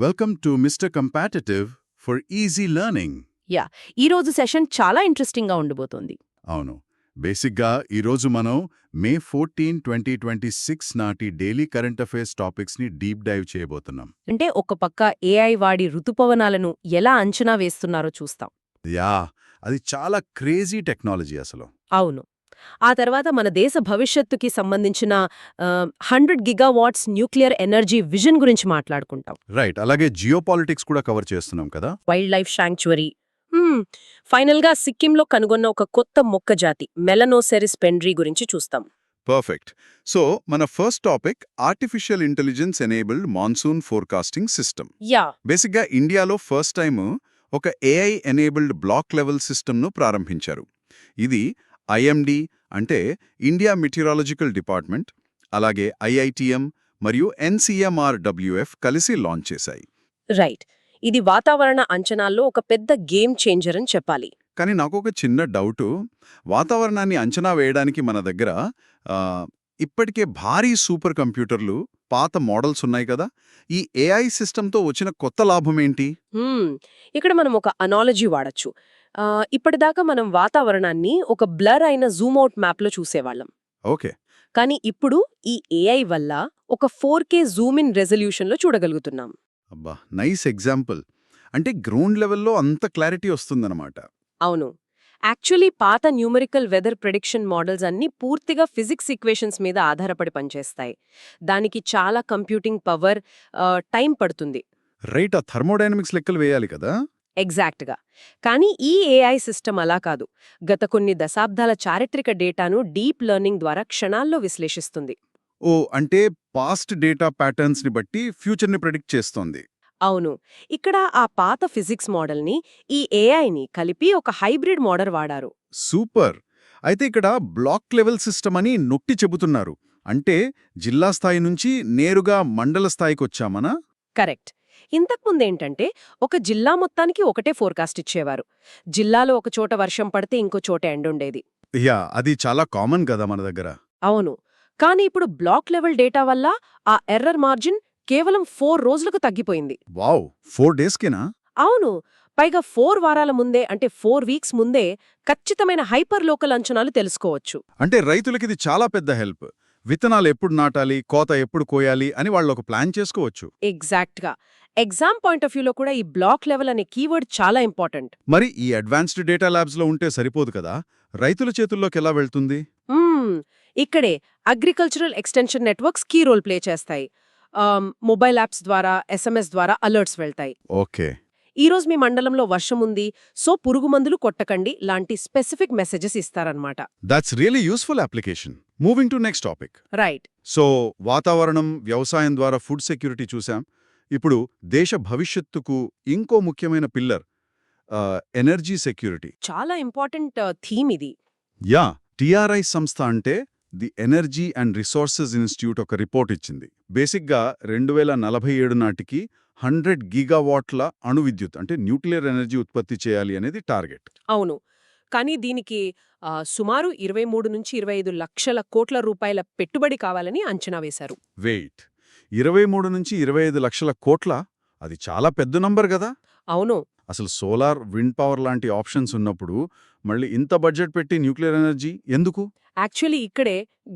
Welcome to Mr competitive for easy learning. Ya ఈరోజు session చాలా ఇంట్రెస్టింగ్గా ఉండబోతోంది. అవును, బేసిక్గా ఈరోజు మనం మే 14, 2026 నాటి డైలీ కరెంట్ అఫైర్స్ టాపిక్స్ని డీప్ డైవ్ చేయబోతున్నాం. అంటే ఒక పక్క ఏఐ వాడి ఋతుపవనాలను ఎలా అంచనా వేస్తున్నారో చూస్తాం. యా, అది చాలా క్రేజీ టెక్నాలజీ అసలు. అవును. ఆ తర్వాత మన దేశ భవిష్యత్తుకి సంబంధించిన 100 గిగావాట్స్ న్యూక్లియర్ ఎనర్జీ విజన్ గురించి మాట్లాడుకుంటాం. రైట్, అలాగే జియోపాలిటిక్స్ కూడా కవర్ చేస్తున్నాం కదా. Wild life sanctuary. ఫైనల్గా సిక్కింలో కనుగొన్న ఒక కొత్త మొక్క జాతి మెలనోసెరిస్ పెండ్రీ గురించి చూస్తాం. పర్ఫెక్ట్. సో మన first topic artificial intelligence enabled monsoon forecasting system. Yeah బేసిక్గా ఇండియాలో ఫస్ట్ టైం ఒక ఏఐ ఎనేబుల్డ్ బ్లాక్ లెవెల్ సిస్టమ్ను ప్రారంభించారు. ఇది ఐఎండి అంటే ఇండియా మెటీరాలజికల్ డిపార్ట్మెంట్, అలాగే ఐఐటిఎం మరియు ఎన్సీఎంఆర్డబ్ల్యూఎఫ్ కలిసి లాంచ్ చేశాయి. రైట్. ఇది వాతావరణ అంచనాల్లో ఒక పెద్ద గేమ్ చేంజర్ అని చెప్పాలి. కానీ నాకు ఒక చిన్న డౌటు, వాతావరణాన్ని అంచనా వేయడానికి మన దగ్గర ఇప్పటికే భారీ సూపర్ కంప్యూటర్లు, పాత మోడల్స్ ఉన్నాయి కదా. ఈ ఏఐ సిస్టంతో వచ్చిన కొత్త లాభం ఏంటి? ఇక్కడ మనం ఒక అనాలజీ వాడచ్చు. ఇప్పటిదాకా మనం వాతావరణాన్ని ఒక బ్లర్ అయిన జూమ్అవుట్ మ్యాప్లో చూసేవాళ్ళం. ఓకే. కానీ ఇప్పుడు ఈ ఏఐ వల్ల ఒక 4K జూమ్ ఇన్ రెజల్యూషన్లో చూడగలుగుతున్నాం. అబ్బా, నైస్ ఎగ్జాంపుల్. అంటే గ్రౌండ్ లెవెల్లో అంత క్లారిటీ వస్తుందన్నమాట. అవును. యాక్చువల్లీ పాత న్యూమరికల్ వెదర్ ప్రెడిక్షన్ మోడల్స్ అన్నీ పూర్తిగా ఫిజిక్స్ ఈక్వేషన్స్ మీద ఆధారపడి పనిచేస్తాయి. దానికి చాలా కంప్యూటింగ్ పవర్, టైం పడుతుంది. రైట్, ఆ థర్మోడైనమిక్స్ లెక్కలు వేయాలి కదా. ఎగ్జాక్ట్గా. కానీ ఈ ఏఐ సిస్టమ్ అలా కాదు. గత కొన్ని దశాబ్దాల చారిత్రక డేటాను డీప్ లెర్నింగ్ ద్వారా క్షణాల్లో విశ్లేషిస్తుంది. ఓ, అంటే పాస్ట్ డేటా ప్యాటర్న్స్ని బట్టి ఫ్యూచర్ని ప్రెడిక్ట్ చేస్తోంది. అవును. ఇక్కడ ఆ పాత ఫిజిక్స్ మోడల్ని ఈ ఏఐని కలిపి ఒక హైబ్రిడ్ మోడల్ వాడారు. సూపర్. అయితే ఇక్కడ బ్లాక్ లెవెల్ సిస్టమ్ అని నొక్కి చెబుతున్నారు. అంటే జిల్లా స్థాయి నుంచి నేరుగా మండల స్థాయికి వచ్చామనా? కరెక్ట్. ఇంతకుముందేంటంటే ఒక జిల్లా మొత్తానికి ఒకటే ఫోర్కాస్ట్ ఇచ్చేవారు. జిల్లాలో ఒక చోట వర్షం పడితే ఇంకో చోట ఎండుండేది. యా, అది చాలా కామన్ కదా మన దగ్గర. అవును. కానీ ఇప్పుడు బ్లాక్ లెవెల్ డేటా వల్ల ఆ ఎర్రర్ మార్జిన్ కేవలం 4 రోజులకు తగ్గిపోయింది. వావ్, 4 డేస్కేనా? అవును. పైగా 4 వారాల ముందే, అంటే 4 వీక్స్ ముందే ఖచ్చితమైన హైపర్ లోకల్ అంచనాలు తెలుసుకోవచ్చు. అంటే రైతులకిది చాలా పెద్ద హెల్ప్. విత్తనాలు ఎప్పుడు నాటాలి, కోత ఎప్పుడు కోయాలి అని వాళ్ళు ఒక ప్లాన్ చేసుకోవచ్చు. ఎగ్జాక్ట్గా. ఎగ్జామ్ పాయింట్ ఆఫ్ వ్యూలో కూడా ఈ బ్లాక్ లెవెల్ అనే కీవర్డ్ చాలా ఇంపార్టెంట్. మరి ఈ అడ్వాన్స్డ్ డేటా ల్యాబ్స్లో ఉంటే సరిపోదు కదా, రైతుల చేతుల్లోకి ఎలా వెళ్తుంది? ఇక్కడే agricultural extension networks key role play చేస్తాయి. మొబైల్ యాప్స్ ద్వారా, ఎస్ఎంఎస్ ద్వారా అలర్ట్స్ వెళ్తాయి. ఓకే. ఈరోజు మీ మండలంలో వర్షం ఉంది, సో పురుగు మందులు కొట్టకండి లాంటి స్పెసిఫిక్ మెసేజెస్ ఇస్తారన్నమాట. That's really useful application. Moving to next topic. Right. So వాతావరణం, వ్యవసాయం ద్వారా ఫుడ్ సెక్యూరిటీ చూసాం. ఇప్పుడు దేశ భవిష్యత్తుకు ఇంకో ముఖ్యమైన పిల్లర్ ఎనర్జీ సెక్యూరిటీ. చాలా ఇంపార్టెంట్ థీమ్ ఇది. యా, టిఆర్ఐ సంస్థ అంటే the energy and resources institute ఒక రిపోర్ట్ ఇచ్చింది. బేసిక్గా 2047 నాటికి 100 గిగావాట్ల అణు విద్యుత్ అంటే న్యూక్లియర్ ఎనర్జీ ఉత్పత్తి చేయాలి అనేది టార్గెట్. అవును. కానీ దీనికి సుమారు 23 నుంచి 25 లక్షల కోట్ల రూపాయల పెట్టుబడి కావాలని అంచనా వేశారు. వెయిట్, 23 నుంచి 25 లక్షల కోట్ల? అది చాలా పెద్ద నంబర్ కదా. అవును. అసలు సోలార్, విండ్ పవర్ లాంటి ఆప్షన్స్ ఉన్నప్పుడు మళ్ళీ ఇంత బడ్జెట్ పెట్టి న్యూక్లియర్ ఎనర్జీ ఎందుకు? యాక్చువల్లీ ఇక్కడే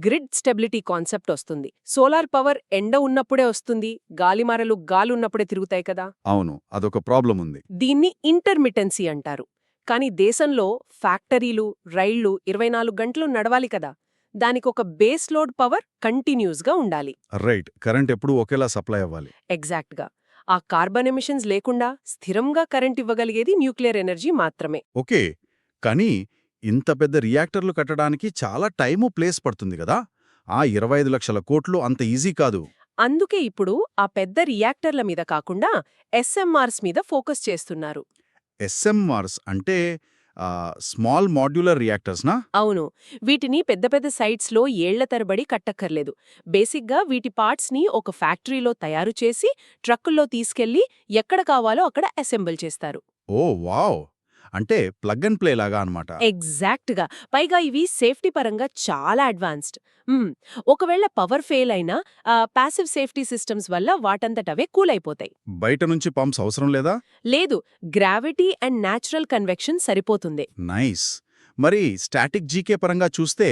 గ్రిడ్ స్టెబిలిటీ కాన్సెప్ట్ వస్తుంది. సోలార్ పవర్ ఎండ ఉన్నప్పుడే వస్తుంది, గాలిమారలు గాలున్నప్పుడే తిరుగుతాయి కదా. అవును, అదొక ప్రాబ్లం ఉంది. దీన్ని ఇంటర్మిటెన్సీ అంటారు. కానీ దేశంలో ఫ్యాక్టరీలు, రైళ్లు 24 గంటలు నడవాలి కదా. దానికొక బేస్ లోడ్ పవర్ కంటిన్యూస్గా ఉండాలి. రైట్, కరెంట్ ఎప్పుడూ ఒకేలా సప్లై అవ్వాలి. ఎగ్జాక్ట్గా. ఆ కార్బన్ ఎమిషన్స్ లేకుండా స్థిరంగా కరెంట్ ఇవ్వగలిగేది న్యూక్లియర్ ఎనర్జీ మాత్రమే. ఓకే, కానీ ఇంత పెద్ద రియాక్టర్లు కట్టడానికి చాలా టైము, ప్లేస్ పడుతుంది కదా. ఆ 25 లక్షల కోట్లు అంత ఈజీ కాదు. అందుకే ఇప్పుడు ఆ పెద్ద రియాక్టర్ల మీద కాకుండా ఎస్ఎంఆర్స్ మీద ఫోకస్ చేస్తున్నారు. ఎస్ఎంఆర్స్ అంటే స్మాల్ మాడ్యులర్ రియాక్టర్స్నా? అవును. వీటిని పెద్ద పెద్ద సైట్స్లో ఏళ్ల తరబడి కట్టక్కర్లేదు. బేసిక్గా వీటి పార్ట్స్ని ఒక ఫ్యాక్టరీలో తయారు చేసి ట్రక్కుల్లో తీసుకెళ్లి ఎక్కడ కావాలో అక్కడ అసెంబుల్ చేస్తారు. ఓ వావ్, అంటే ప్లగ్ అండ్ ప్లే లాగా అనమాట. ఎగ్జాక్ట్‌గా. పైగా ఇవి సేఫ్టీ పరంగా చాలా అడ్వాన్స్డ్. ఒకవేళ పవర్ ఫెయిల్ అయినా పాసివ్ సేఫ్టీ సిస్టమ్స్ వల్ల వాటంతటవే కూల్ అయిపోతాయి. బయట నుంచి పంప్స్ అవసరం లేదా? లేదు, గ్రావిటీ అండ్ న్యాచురల్ కన్వెక్షన్ సరిపోతుంది. నైస్. మరి స్టాటిక్ జీకే పరంగా చూస్తే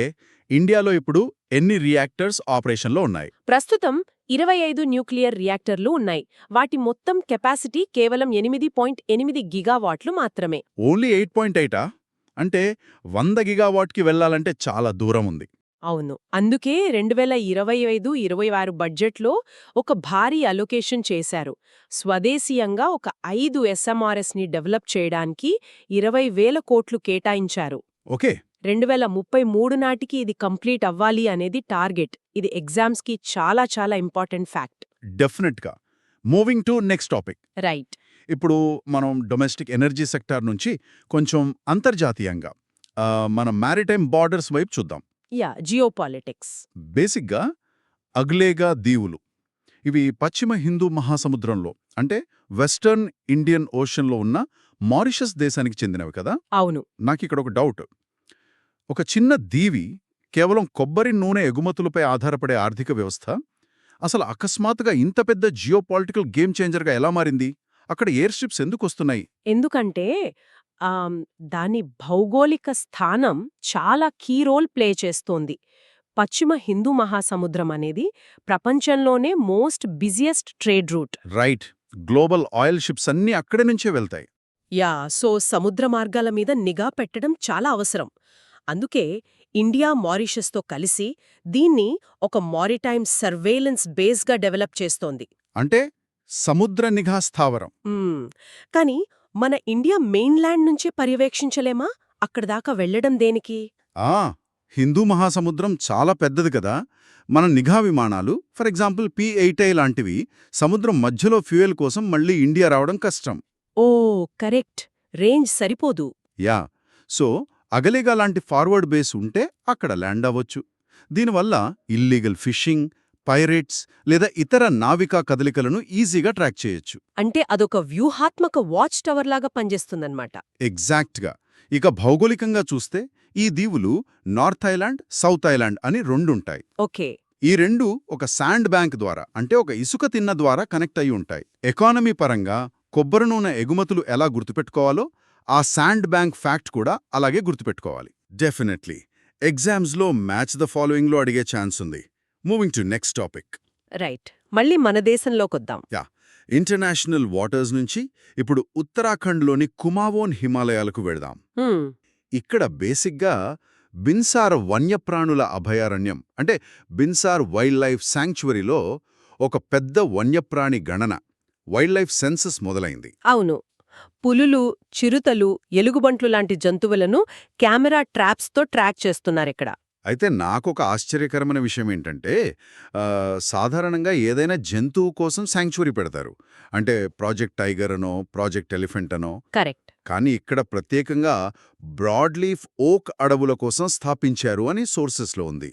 ఇండియాలో ఇప్పుడు ఎన్ని రియాక్టర్స్ ఆపరేషన్లో ఉన్నాయి? ప్రస్తుతం 25 న్యూక్లియర్ రియాక్టర్లు ఉన్నాయి. వాటి మొత్తం కెపాసిటీ కేవలం 8.8 గిగావాట్లు మాత్రమే. ఓన్లీ 8.8ఆ? అంటే 100 గిగావాట్కి వెళ్లాలంటే చాలా దూరం ఉంది. అవును. అందుకే 2025-26 బడ్జెట్లో ఒక భారీ అలొకేషన్ చేశారు. స్వదేశీయంగా ఒక 5 SMRSని డెవలప్ చేయడానికి 20,000 కోట్లు కేటాయించారు. ఓకే. 2033 నాటికి ఇది కంప్లీట్ అవ్వాలి అనేది టార్గెట్. ఇది ఎగ్జామ్స్కి చాలా చాలా ఇంపార్టెంట్ ఫ్యాక్ట్. డెఫినెట్గా. Moving to next topic. Right. ఇప్పుడు మనం డొమెస్టిక్ ఎనర్జీ సెక్టార్ నుంచి కొంచెం అంతర్జాతీయంగా మన మ్యారిటైమ్ బార్డర్స్ వైపు చూద్దాం. జియోపాలిటిక్స్. బేసిక్గా అగ్లేగా దీవులు ఇవి పశ్చిమ హిందూ మహాసముద్రంలో అంటే వెస్టర్న్ ఇండియన్ ఓషన్లో ఉన్న మారిషస్ దేశానికి చెందినవి కదా. అవును. నాకిక్కడ ఒక డౌట్. ఒక చిన్న దీవి కేవలం కొబ్బరి నూనె ఎగుమతులపై ఆధారపడే ఆర్థిక వ్యవస్థ అసలు అకస్మాత్తుగా ఇంత పెద్ద జియోపాలిటికల్ గేమ్ చేంజర్గా ఎలా మారింది? అక్కడ ఎయిర్ స్ట్రిప్స్ ఎందుకు వస్తున్నాయి? ఎందుకంటే దాని భౌగోళిక స్థానం చాలా కీ రోల్ ప్లే చేస్తోంది. పశ్చిమ హిందూ మహాసముద్రం అనేది ప్రపంచంలోనే most busiest trade route. Right. Global oil ships అన్నీ అక్కడి నుంచే వెళ్తాయి. సో సముద్ర మార్గాల మీద నిఘా పెట్టడం చాలా అవసరం. అందుకే ఇండియా మారిషస్తో కలిసి దీన్ని ఒక మారిటైమ్ సర్వేలెన్స్ బేస్గా డెవలప్ చేస్తోంది. అంటే సముద్ర నిఘా స్థావరం. కానీ మన ఇండియా మెయిన్లాండ్ నుంచే పర్యవేక్షించలేమా? అక్కడిదాకా వెళ్లడం దేనికి? హిందూ మహాసముద్రం చాలా పెద్దది కదా. మన నిఘా విమానాలు ఫర్ ఎగ్జాంపుల్ P-8I లాంటివి సముద్రం మధ్యలో ఫ్యూయల్ కోసం మళ్ళీ ఇండియా రావడం కష్టం. ఓ కరెక్ట్. రేంజ్ సరిపోదు. యా. సో అగలేగా లాంటి ఫార్వర్డ్ బేస్ ఉంటే అక్కడ ల్యాండ్ అవ్వచ్చు. దీనివల్ల ఇల్లీగల్ ఫిషింగ్, పైరేట్స్ లేదా ఇతర నావికా కదలికలను ఈజీగా ట్రాక్ చేయొచ్చు. అంటే అదొక వ్యూహాత్మక వాచ్ టవర్ లాగా పనిచేస్తుందన్నమాట. ఎగ్జాక్ట్గా. ఇక భౌగోళికంగా చూస్తే ఈ దీవులు నార్త్ ఐలాండ్, సౌత్ ఐలాండ్ అని రెండుంటాయి. ఓకే. ఈ రెండు ఒక శాండ్ బ్యాంక్ ద్వారా అంటే ఒక ఇసుక తిన్న ద్వారా కనెక్ట్ అయి ఉంటాయి. ఎకానమీ పరంగా కొబ్బరి నూనె ఎగుమతులు ఎలా గుర్తుపెట్టుకోవాలో ఆ శాండ్ బ్యాంక్ ఫ్యాక్ట్ కూడా అలాగే గుర్తుపెట్టుకోవాలి. డెఫినెట్లీ ఎగ్జామ్స్లో మ్యాచ్ ద ఫాలోయింగ్లో అడిగే ఛాన్స్ ఉంది. Moving to next topic. Right. మళ్ళీ మన దేశంలోకొద్దాం. ఇంటర్నేషనల్ వాటర్స్ నుంచి ఇప్పుడు ఉత్తరాఖండ్లోని కుమావోన్ హిమాలయాలకు వెళదాం. ఇక్కడ బేసిక్గా బిన్సార్ వన్యప్రాణుల అభయారణ్యం అంటే బిన్సార్ వైల్డ్ లైఫ్ శాంక్చువరీలో ఒక పెద్ద వన్యప్రాణి గణన వైల్డ్ లైఫ్ సెన్సస్ మొదలైంది. అవును. పులులు, చిరుతలు, ఎలుగుబంట్లు లాంటి జంతువులను కెమెరా ట్రాప్స్తో ట్రాక్ చేస్తున్నారిక్కడ. అయితే నాకొక ఆశ్చర్యకరమైన విషయం ఏంటంటే సాధారణంగా ఏదైనా జంతువు కోసం శాంక్చువరీ పెడతారు. అంటే ప్రాజెక్ట్ టైగర్ అనో ప్రాజెక్ట్ ఎలిఫెంట్ అనో. కరెక్ట్. కానీ ఇక్కడ ప్రత్యేకంగా బ్రాడ్లీఫ్ ఓక్ అడవుల కోసం స్థాపించారు అని సోర్సెస్లో ఉంది.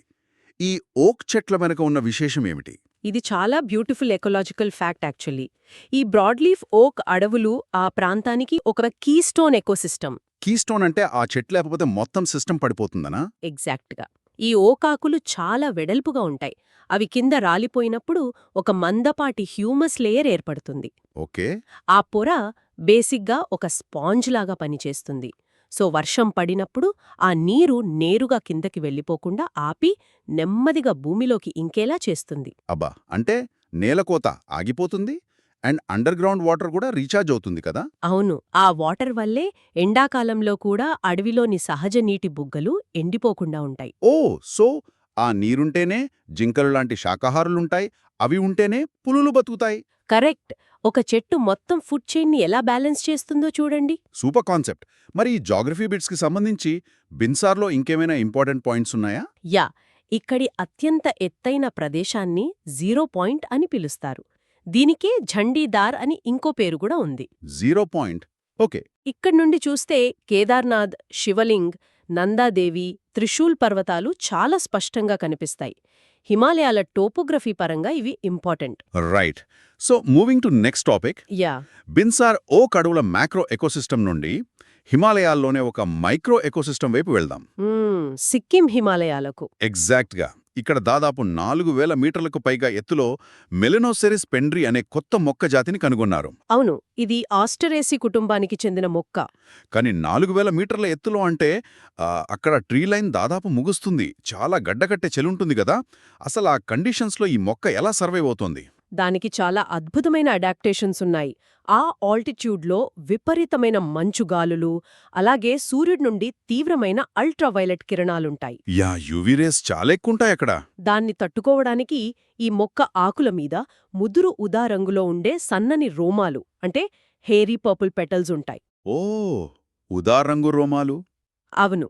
ఈ ఓక్ చెట్ల వెనక ఉన్న విశేషం ఏమిటి? ఇది చాలా బ్యూటిఫుల్ ఎకలాజికల్ ఫ్యాక్ట్ యాక్చువల్లీ. ఈ బ్రాడ్లీఫ్ ఓక్ అడవులు ఆ ప్రాంతానికి ఒక కీస్టోన్ ఎకోసిస్టమ్. కీస్టోన్ అంటే ఆ చెట్లు లేకపోతే మొత్తం సిస్టమ్ పడిపోతుందనా? ఎగ్జాక్ట్గా. ఈ ఓకాకులు చాలా వెడల్పుగా ఉంటాయి. అవి కింద రాలిపోయినప్పుడు ఒక మందపాటి హ్యూమస్ లేయర్ ఏర్పడుతుంది. ఓకే. ఆ పొర బేసిక్గా ఒక స్పాంజ్ లాగా పనిచేస్తుంది. సో వర్షం పడినప్పుడు ఆ నీరు నేరుగా కిందకి వెళ్ళిపోకుండా ఆపి నెమ్మదిగా భూమిలోకి ఇంకేలా చేస్తుంది. అబ్బా, అంటే నేలకోత ఆగిపోతుంది అండ్ అండర్ గ్రౌండ్ వాటర్ కూడా రీఛార్జ్ అవుతుంది కదా. అవును. ఆ వాటర్ వల్లే ఎండాకాలంలో కూడా అడవిలోని సహజ నీటి బుగ్గలు ఎండిపోకుండా ఉంటాయి. సో ఆ నీరుంటేనే జింకలు లాంటి శాకాహారులుంటాయి, అవి ఉంటేనే పులులు బతుకుతాయి. కరెక్ట్. ఒక చెట్టు మొత్తం ఫుడ్ చైన్ని ఎలా బ్యాలెన్స్ చేస్తుందో చూడండి. Super concept. మరి ఈ జాగ్రఫీ బిట్స్కి సంబంధించి బిన్సార్లో ఇంకేమైనా ఇంపార్టెంట్ పాయింట్స్ ఉన్నాయా? ఇక్కడి అత్యంత ఎత్తైన ప్రదేశాన్ని 0 పాయింట్ అని పిలుస్తారు. దీనికే ఝండీదార్ అని ఇంకో పేరు కూడా ఉంది. 0 పాయింట్. ఓకే. ఇక్కడి నుండి చూస్తే కేదార్నాథ్, శివలింగ్, నందాదేవి, త్రిశూల్ పర్వతాలు చాలా స్పష్టంగా కనిపిస్తాయి. హిమాలయాల టోపోగ్రఫీ పరంగా ఇవి important. Right. So moving to next topic. Yeah. Binsar ఓక్ అడవుల మ్యాక్రో ఎకోసిస్టమ్ నుండి హిమాలయాల్లోనే ఒక మైక్రో ఎకోసిస్టమ్ వైపు వెళ్దాం. సిక్కిం హిమాలయాలకు. ఎగ్జాక్ట్గా. ఇక్కడ దాదాపు 4000 మీటర్లకు పైగా ఎత్తులో మెలినోసెరిస్ పెండ్రి అనే కొత్త మొక్క జాతిని కనుగొన్నారు. అవును, ఇది ఆస్టరేసి కుటుంబానికి చెందిన మొక్క. కానీ 4000 మీటర్ల ఎత్తులో అంటే అక్కడ ట్రీ లైన్ దాదాపు ముగుస్తుంది. చాలా గడ్డకట్టే చెలుంటుంది కదా. అసలు ఆ కండిషన్స్లో ఈ మొక్క ఎలా సర్వైవ్ అవుతోంది? దానికి చాలా అద్భుతమైన అడాప్టేషన్స్ ఉన్నాయి. ఆ ఆల్టిట్యూడ్లో విపరీతమైన మంచుగాలులు, అలాగే సూర్యుడి నుండి తీవ్రమైన అల్ట్రావైలెట్ కిరణాలుంటాయి. యూవీ రేస్ చాలా ఎక్కువుంటాయి అక్కడ. దాన్ని తట్టుకోవడానికి ఈ మొక్క ఆకుల మీద ముదురు ఉదా రంగులో ఉండే సన్నని రోమాలు, అంటే హెయిరీ పర్పుల్ పెటల్స్ ఉంటాయి. ఓ, ఉదారంగు రోమాలు. అవును,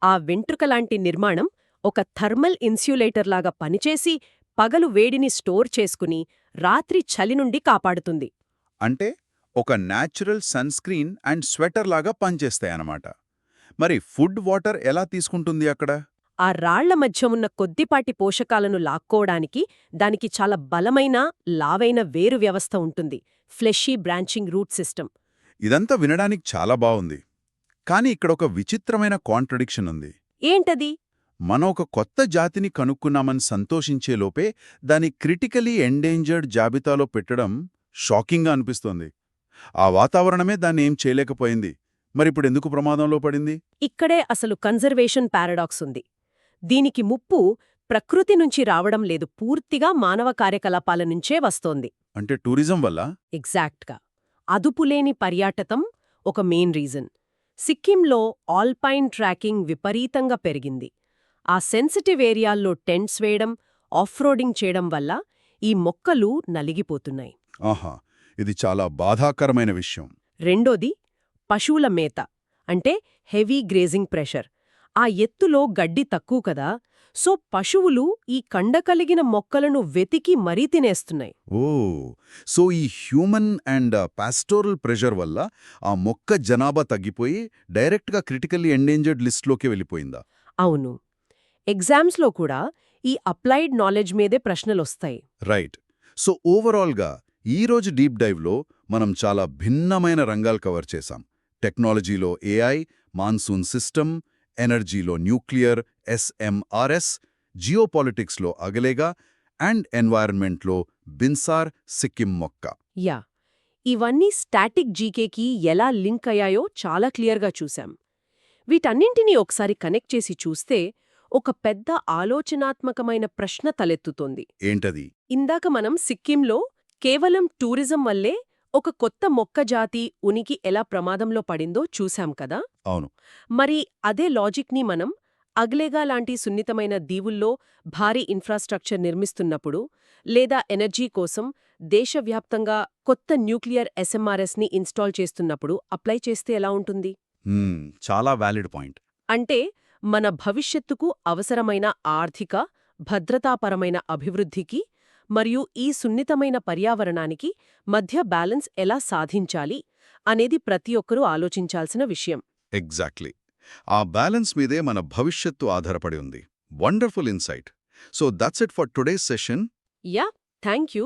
ఆ వెంట్రుకలాంటి నిర్మాణం ఒక థర్మల్ ఇన్సులేటర్లాగా పనిచేసి పగలు వేడిని స్టోర్ చేసుకుని రాత్రి చలి నుండి కాపాడుతుంది. అంటే ఒక natural sunscreen and sweater లాగా పనిచేస్తాయన్నమాట. మరి ఫుడ్ వాటర్ ఎలా తీసుకుంటుంది అక్కడ? ఆ రాళ్ల మధ్య ఉన్న కొద్దిపాటి పోషకాలను లాక్కోవడానికి దానికి చాలా బలమైన, లావైన వేరు వ్యవస్థ ఉంటుంది. Fleshy branching root system. ఇదంతా వినడానికి చాలా బావుంది. కానీ ఇక్కడ ఒక విచిత్రమైన కాంట్రడిక్షన్ ఉంది. ఏంటది? మనం ఒక కొత్త జాతిని కనుక్కున్నామని సంతోషించేలోపే దాని క్రిటికలీ ఎండేంజర్డ్ జాబితాలో పెట్టడం షాకింగ్గా అనిపిస్తోంది. ఆ వాతావరణమే దాన్ని ఏం చేయలేకపోయింది. మరిప్పుడెందుకు ప్రమాదంలో పడింది? ఇక్కడే అసలు కన్జర్వేషన్ పారాడాక్స్ ఉంది. దీనికి ముప్పు ప్రకృతి నుంచి రావడం లేదు, పూర్తిగా మానవ కార్యకలాపాల నుంచే వస్తోంది. అంటే టూరిజం వల్ల? ఎగ్జాక్ట్గా. అదుపులేని పర్యాటకం ఒక మెయిన్ రీజన్. సిక్కింలో ఆల్పైన్ ట్రాకింగ్ విపరీతంగా పెరిగింది. ఆ సెన్సిటివ్ ఏరియాల్లో టెంట్స్ వేయడం, ఆఫ్రోడింగ్ చేయడం వల్ల ఈ మొక్కలు నలిగిపోతున్నాయి. ఆహా, ఇది చాలా బాధాకరమైన విషయం. రెండోది పశువుల మేత, అంటే హెవీ గ్రేజింగ్ ప్రెషర్. ఆ ఎత్తులో గడ్డి తక్కువ కదా, సో పశువులు ఈ కండకలిగిన మొక్కలను వెతికి మరీ తినేస్తున్నాయి. ఓ, సో ఈ హ్యూమన్ అండ్ పాస్టోరల్ ప్రెషర్ వల్ల ఆ మొక్క జనాభా తగ్గిపోయి డైరెక్ట్గా క్రిటికల్లీ ఎండేంజర్డ్ లిస్ట్లోకి వెళ్ళిపోయిందా? అవును. ఎగ్జామ్స్లో కూడా ఈ అప్లైడ్ నాలెడ్జ్ మీదే ప్రశ్నలొస్తాయి. రైట్. సో ఓవరాల్గా ఈరోజు డీప్ డైవ్లో మనం చాలా భిన్నమైన రంగాలు కవర్ చేశాం. టెక్నాలజీలో ఏఐ, మాన్సూన్ సిస్టమ్, ఎనర్జీలో న్యూక్లియర్, SMRS, జియోపాలిటిక్స్లో అగలేగా అండ్ ఎన్వైరన్మెంట్లో బిన్సార్ సిక్కిం మొక్క. యా, ఇవన్నీ స్టాటిక్ జీకేకి ఎలా లింక్ అయ్యాయో చాలా క్లియర్గా చూశాం. వీటన్నింటినీ ఒకసారి కనెక్ట్ చేసి చూస్తే ఒక పెద్ద ఆలోచనాత్మకమైన ప్రశ్న తలెత్తుతోంది. ఏంటది? ఇందాక మనం సిక్కింలో కేవలం టూరిజం వల్లే ఒక కొత్త మొక్క జాతి ఉనికి ఎలా ప్రమాదంలో పడిందో చూశాం కదా. అవును. మరి అదే లాజిక్ని మనం అగ్లేగా లాంటి సున్నితమైన దీవుల్లో భారీ ఇన్ఫ్రాస్ట్రక్చర్ నిర్మిస్తున్నప్పుడు, లేదా ఎనర్జీ కోసం దేశవ్యాప్తంగా కొత్త న్యూక్లియర్ SMRSని ఇన్స్టాల్ చేస్తున్నప్పుడు అప్లై చేస్తే ఎలా ఉంటుంది? చాలా వ్యాలిడ్ పాయింట్. అంటే మన భవిష్యత్తుకు అవసరమైన ఆర్థిక, భద్రతాపరమైన అభివృద్ధికి మరియు ఈ సున్నితమైన పర్యావరణానికి మధ్య బ్యాలెన్స్ ఎలా సాధించాలి అనేది ప్రతి ఒక్కరూ ఆలోచించాల్సిన విషయం. ఎగ్జాక్ట్లీ. ఆ బ్యాలెన్స్ మీదే మన భవిష్యత్తు ఆధారపడి ఉంది. Wonderful insight. So that's it for today's session. Yeah, thank you.